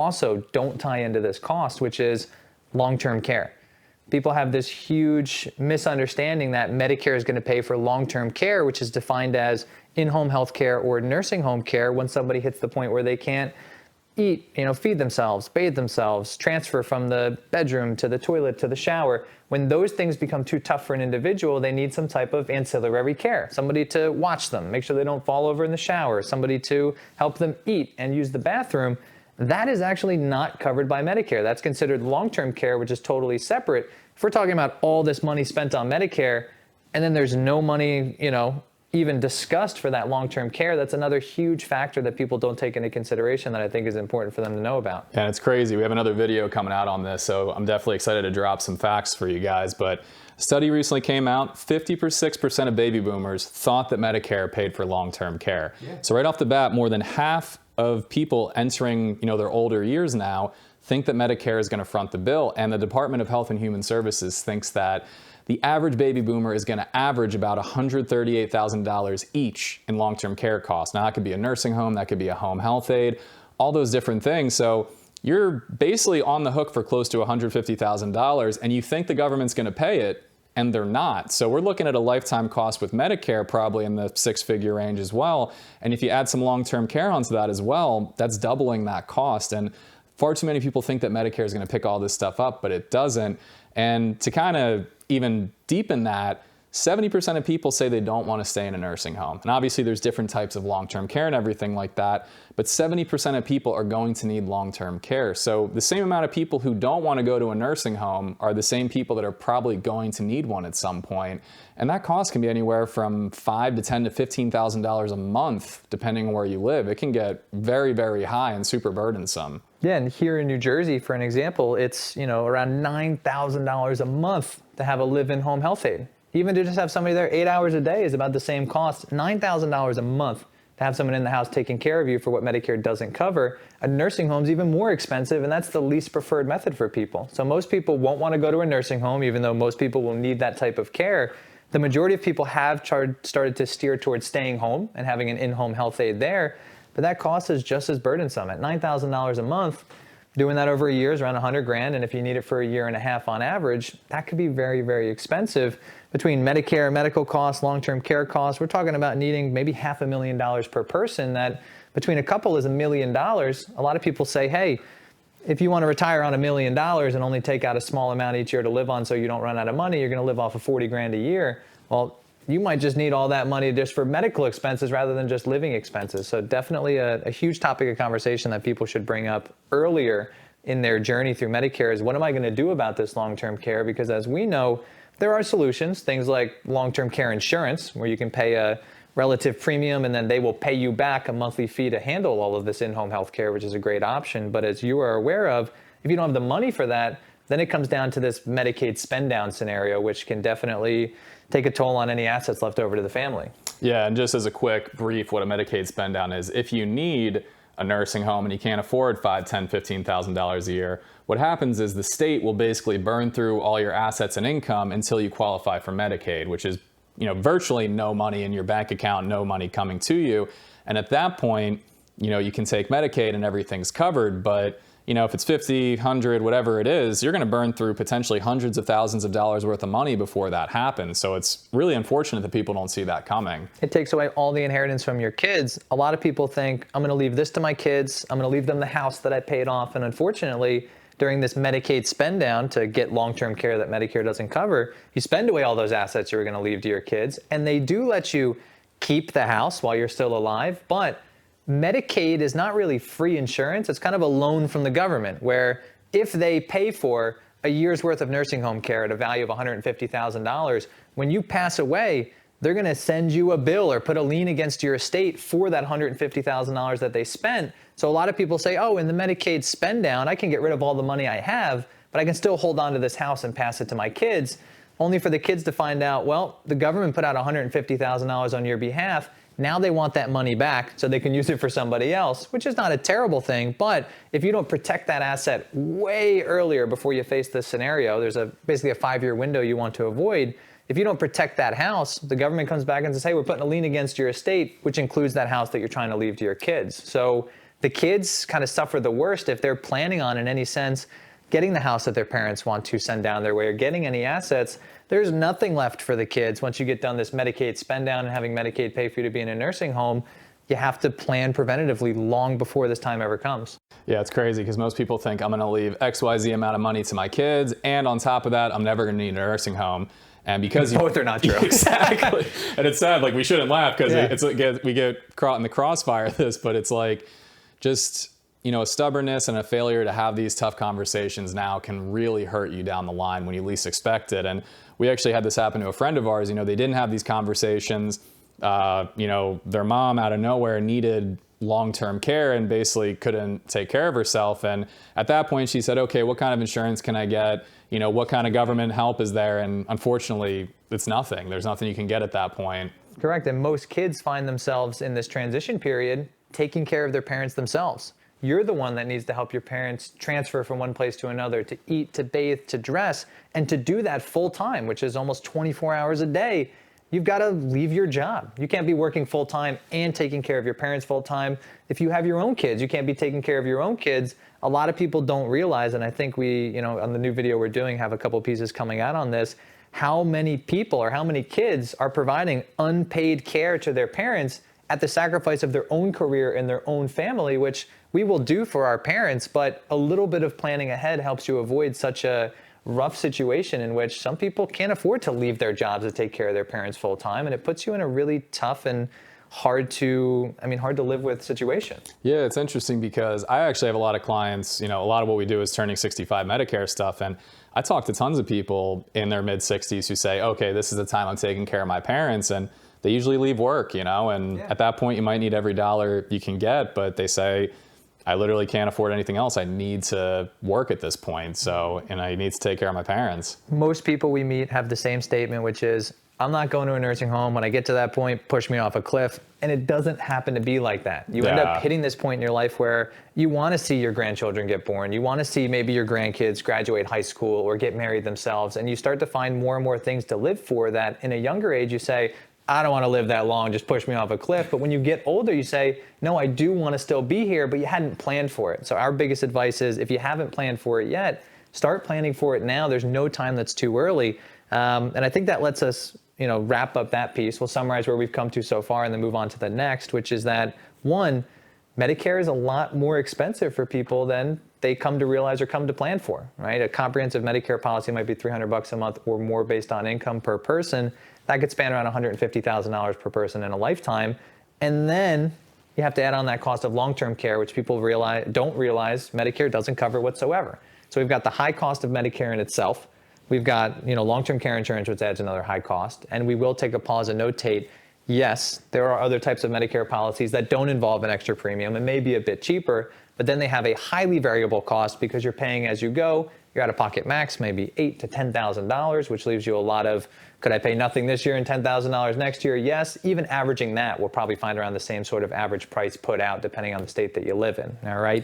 also don't tie into this cost, which is long-term care. People have this huge misunderstanding that Medicare is going to pay for long-term care, which is defined as in-home health care or nursing home care when somebody hits the point where they can't eat, feed themselves, bathe themselves, transfer from the bedroom to the toilet to the shower. When those things become too tough for an individual, they need some type of ancillary care. Somebody to watch them, make sure they don't fall over in the shower, somebody to help them eat and use the bathroom. That is actually not covered by Medicare. That's considered long-term care, which is totally separate. If we're talking about all this money spent on Medicare, and then there's no money, even discussed for that long-term care, that's another huge factor that people don't take into consideration that I think is important for them to know about. And it's crazy. We have another video coming out on this, so I'm definitely excited to drop some facts for you guys. But a study recently came out, 56% of baby boomers thought that Medicare paid for long-term care. Yeah. So right off the bat, more than half of people entering their older years now think that Medicare is going to front the bill. And the Department of Health and Human Services thinks that the average baby boomer is going to average about $138,000 each in long-term care costs. Now, that could be a nursing home, that could be a home health aide, all those different things. So you're basically on the hook for close to $150,000, and you think the government's going to pay it, and they're not. So we're looking at a lifetime cost with Medicare probably in the six-figure range as well. And if you add some long-term care onto that as well, that's doubling that cost. And far too many people think that Medicare is going to pick all this stuff up, but it doesn't. And to kind of even deepen that, 70% of people say they don't want to stay in a nursing home. And obviously there's different types of long-term care and everything like that, but 70% of people are going to need long-term care. So the same amount of people who don't want to go to a nursing home are the same people that are probably going to need one at some point. And that cost can be anywhere from $5,000 to $10,000 to $15,000 a month, depending on where you live. It can get very, very high and super burdensome. Yeah, and here in New Jersey, for an example, it's around $9,000 a month to have a live-in home health aide. Even to just have somebody there 8 hours a day is about the same cost, $9,000 a month to have someone in the house taking care of you for what Medicare doesn't cover. A nursing home is even more expensive, and that's the least preferred method for people. So most people won't want to go to a nursing home, even though most people will need that type of care. The majority of people have started to steer towards staying home and having an in-home health aide there, but that cost is just as burdensome. At $9,000 a month, doing that over a year is around $100,000, and if you need it for a year and a half on average, that could be very, very expensive. Between Medicare, medical costs, long-term care costs, we're talking about needing maybe $500,000 per person. That between a couple is $1 million. A lot of people say, hey, if you want to retire on $1 million and only take out a small amount each year to live on so you don't run out of money, you're going to live off of $40,000 a year. Well, you might just need all that money just for medical expenses rather than just living expenses. So definitely a huge topic of conversation that people should bring up earlier in their journey through Medicare is, what am I going to do about this long-term care? Because as we know, there are solutions, things like long-term care insurance, where you can pay a relative premium and then they will pay you back a monthly fee to handle all of this in-home health care, which is a great option. But as you are aware of, if you don't have the money for that, then it comes down to this Medicaid spend down scenario, which can definitely take a toll on any assets left over to the family. Yeah, and just as a quick brief, what a Medicaid spend down is, if you need a nursing home and you can't afford $5,000, $10,000, $15,000 a year, what happens is the state will basically burn through all your assets and income until you qualify for Medicaid, which is virtually no money in your bank account, no money coming to you. And at that point, you can take Medicaid and everything's covered, but if it's 50, 100, whatever it is, you're going to burn through potentially hundreds of thousands of dollars worth of money before that happens. So it's really unfortunate that people don't see that coming. It takes away all the inheritance from your kids. A lot of people think, I'm going to leave this to my kids. I'm going to leave them the house that I paid off. And unfortunately, during this Medicaid spend down to get long-term care that Medicare doesn't cover, you spend away all those assets you were going to leave to your kids. And they do let you keep the house while you're still alive, but Medicaid is not really free insurance. It's kind of a loan from the government, where if they pay for a year's worth of nursing home care at a value of $150,000, when you pass away, they're going to send you a bill or put a lien against your estate for that $150,000 that they spent. So a lot of people say, oh, in the Medicaid spend down, I can get rid of all the money I have, but I can still hold on to this house and pass it to my kids, only for the kids to find out, well, the government put out $150,000 on your behalf. Now they want that money back so they can use it for somebody else, which is not a terrible thing. But if you don't protect that asset way earlier before you face this scenario, there's basically a 5-year window you want to avoid. If you don't protect that house, the government comes back and says, hey, we're putting a lien against your estate, which includes that house that you're trying to leave to your kids. So The kids kind of suffer the worst if they're planning on, in any sense, getting the house that their parents want to send down their way or getting any assets. There's nothing left for the kids once you get done this Medicaid spend down and having Medicaid pay for you to be in a nursing home. You have to plan preventatively long before this time ever comes. Yeah, it's crazy because most people think I'm going to leave XYZ amount of money to my kids, and on top of that, I'm never going to need a nursing home. And because both are not true. Exactly. And it's sad, like we shouldn't laugh because Yeah. we get caught in the crossfire of this, but it's like just, a stubbornness and a failure to have these tough conversations now can really hurt you down the line when you least expect it. And we actually had this happen to a friend of ours. They didn't have these conversations. Their mom out of nowhere needed long-term care and basically couldn't take care of herself. And at that point she said, okay, what kind of insurance can I get? What kind of government help is there? And unfortunately, it's nothing. There's nothing you can get at that point. Correct. And most kids find themselves in this transition period taking care of their parents themselves. You're the one that needs to help your parents transfer from one place to another, to eat, to bathe, to dress, and to do that full time, which is almost 24 hours a day. You've got to leave your job. You can't be working full time and taking care of your parents full time. If you have your own kids, you can't be taking care of your own kids. A lot of people don't realize, and I think we, on the new video we're doing, have a couple pieces coming out on this, how many people or how many kids are providing unpaid care to their parents at the sacrifice of their own career and their own family, which we will do for our parents, but a little bit of planning ahead helps you avoid such a rough situation in which some people can't afford to leave their jobs to take care of their parents full time, and it puts you in a really tough and hard to live with situation. Yeah, it's interesting because I actually have a lot of clients, a lot of what we do is turning 65 Medicare stuff, and I talk to tons of people in their mid 60s who say, okay, this is the time I'm taking care of my parents, and they usually leave work, and at that point you might need every dollar you can get, but they say, I literally can't afford anything else. I need to work at this point. And I need to take care of my parents. Most people we meet have the same statement, which is, I'm not going to a nursing home. When I get to that point, push me off a cliff. And it doesn't happen to be like that. You end up hitting this point in your life where you want to see your grandchildren get born. You want to see maybe your grandkids graduate high school or get married themselves. And you start to find more and more things to live for that in a younger age you say, I don't want to live that long, just push me off a cliff. But when you get older, you say, no, I do want to still be here, but you hadn't planned for it. So our biggest advice is if you haven't planned for it yet, start planning for it now. There's no time that's too early. And I think that lets us, wrap up that piece. We'll summarize where we've come to so far and then move on to the next, which is that, one, Medicare is a lot more expensive for people than they come to realize or come to plan for, right? A comprehensive Medicare policy might be $300 a month or more based on income per person. That could span around $150,000 per person in a lifetime. And then you have to add on that cost of long-term care, which people don't realize Medicare doesn't cover whatsoever. So we've got the high cost of Medicare in itself. We've got long-term care insurance, which adds another high cost. And we will take a pause and notate, yes, there are other types of Medicare policies that don't involve an extra premium and may be a bit cheaper, but then they have a highly variable cost because you're paying as you go. Your out-of-pocket max maybe $8,000 to $10,000, which leaves you a lot of, could I pay nothing this year and $10,000 next year? Yes, even averaging that, we'll probably find around the same sort of average price put out depending on the state that you live in, all right?